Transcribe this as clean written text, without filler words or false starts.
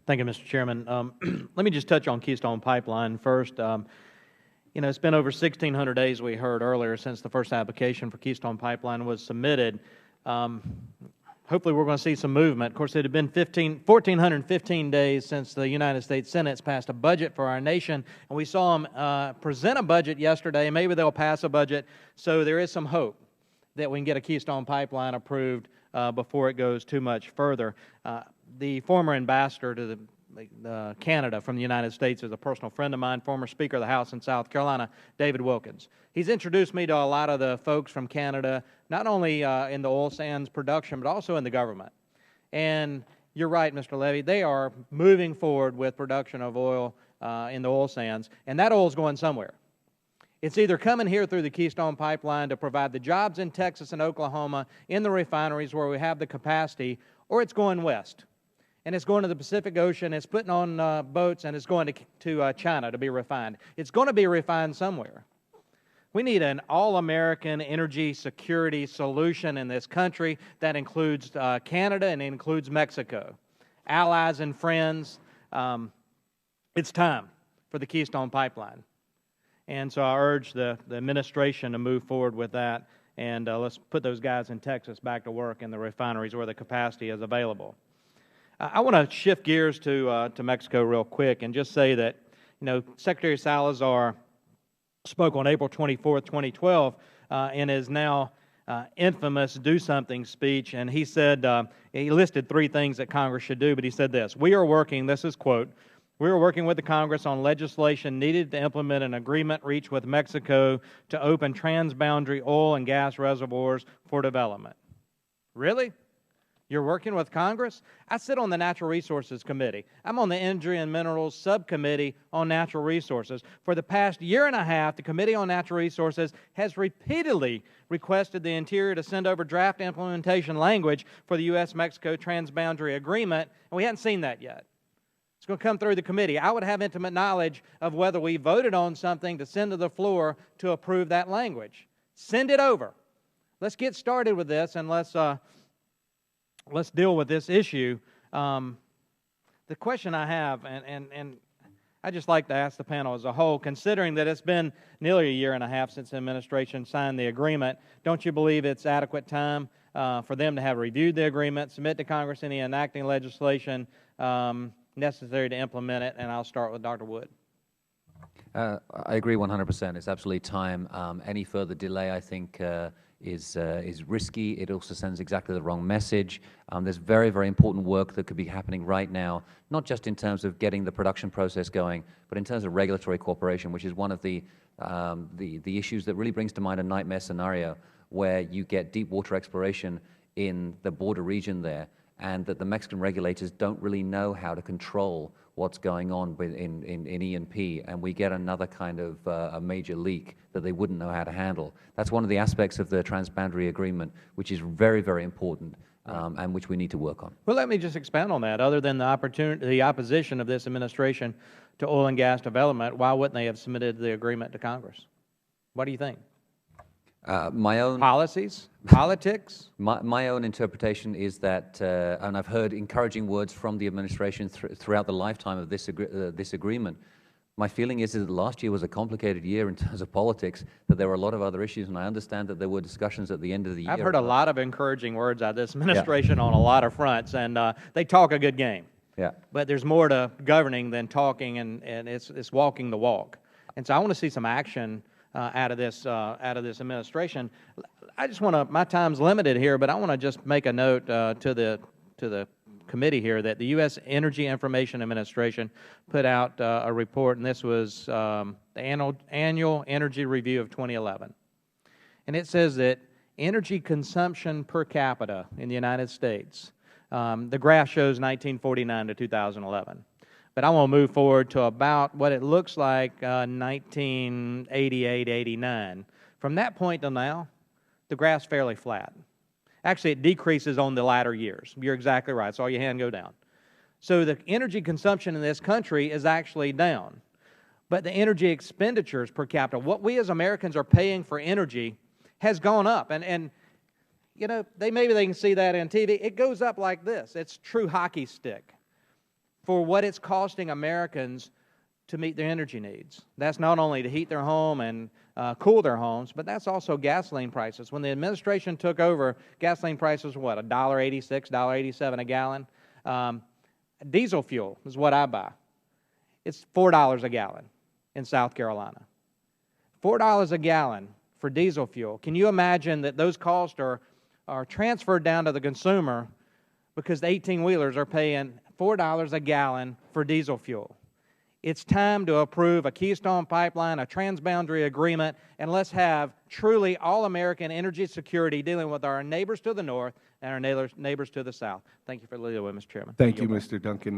Thank you, Mr. Chairman. Let me just touch on Keystone Pipeline first. It's been over 1,600 days, we heard earlier, since the first application for Keystone Pipeline was submitted. Hopefully we're going to see some movement. Of course, it had been 1,415 days since the United States Senate's passed a budget for our nation, and we saw them present a budget yesterday. Maybe they'll pass a budget, so there is some hope that we can get a Keystone Pipeline approved before it goes too much further. The former ambassador to Canada from the United States is a personal friend of mine, former Speaker of the House in South Carolina, David Wilkins. He's introduced me to a lot of the folks from Canada, not only in the oil sands production, but also in the government. And you're right, Mr. Levy, they are moving forward with production of oil in the oil sands, and that oil is going somewhere. It's either coming here through the Keystone Pipeline to provide the jobs in Texas and Oklahoma in the refineries where we have the capacity, or it's going west. And it's going to the Pacific Ocean, it's putting on boats, and it's going to China to be refined. It's going to be refined somewhere. We need an all-American energy security solution in this country that includes Canada and includes Mexico. Allies and friends, it's time for the Keystone Pipeline. And so I urge the administration to move forward with that, and let's put those guys in Texas back to work in the refineries where the capacity is available. I want to shift gears to Mexico real quick and just say that, Secretary Salazar spoke on April 24th, 2012, in his now infamous Do Something speech, and he said, he listed 3 things that Congress should do, but he said this: "We are working," this is quote, "we are working with the Congress on legislation needed to implement an agreement reached with Mexico to open transboundary oil and gas reservoirs for development." Really? You're working with Congress? I sit on the Natural Resources Committee. I'm on the Energy and Minerals Subcommittee on Natural Resources. For the past year and a half, the Committee on Natural Resources has repeatedly requested the Interior to send over draft implementation language for the U.S.-Mexico Transboundary Agreement, and we haven't seen that yet. It's going to come through the committee. I would have intimate knowledge of whether we voted on something to send to the floor to approve that language. Send it over. Let's get started with this, and let's deal with this issue. The question I have, and I'd just like to ask the panel as a whole, considering that it's been nearly a year and a half since the administration signed the agreement, don't you believe it's adequate time for them to have reviewed the agreement, submit to Congress any enacting legislation necessary to implement it? And I'll start with Dr. Wood. I agree 100%. It's absolutely time. Any further delay, I think, is risky. It also sends exactly the wrong message. There's very, very important work that could be happening right now, not just in terms of getting the production process going, but in terms of regulatory cooperation, which is one of the issues that really brings to mind a nightmare scenario where you get deep water exploration in the border region there, and that the Mexican regulators don't really know how to control what's going on in E&P, and we get another kind of a major leak that they wouldn't know how to handle. That's one of the aspects of the transboundary agreement, which is very, very important, and which we need to work on. Well, let me just expand on that. Other than the opposition of this administration to oil and gas development, why wouldn't they have submitted the agreement to Congress? What do you think? My own policies, politics. My own interpretation is that, and I've heard encouraging words from the administration throughout the lifetime of this agreement. My feeling is that last year was a complicated year in terms of politics, that there were a lot of other issues, and I understand that there were discussions at the end of the year. I've heard a lot of encouraging words out of this administration on a lot of fronts, and they talk a good game. Yeah. But there's more to governing than talking, and it's walking the walk. And so I want to see some action out of this administration. I just want to. My time's limited here, but I want to just make a note to the committee here that the U.S. Energy Information Administration put out a report, and this was the annual energy review of 2011, and it says that energy consumption per capita in the United States. The graph shows 1949 to 2011. But I want to move forward to about what it looks like 1988, 89. From that point to now, the graph's fairly flat. Actually, it decreases on the latter years. You're exactly right. I saw your hand go down. So the energy consumption in this country is actually down. But the energy expenditures per capita, what we as Americans are paying for energy, has gone up. And maybe they can see that on TV. It goes up like this. It's true hockey stick. for what it's costing Americans to meet their energy needs. That's not only to heat their home and cool their homes, but that's also gasoline prices. When the administration took over, gasoline prices were what, $1.86, $1.87 a gallon? Diesel fuel is what I buy. It's $4 a gallon in South Carolina. $4 a gallon for diesel fuel. Can you imagine that those costs are transferred down to the consumer because the 18-wheelers are paying $4 a gallon for diesel fuel? It's time to approve a Keystone Pipeline, a transboundary agreement, and let's have truly all-American energy security dealing with our neighbors to the north and our neighbors to the south. Thank you for listening, Mr. Chairman. Thank you, Mr. Duncan.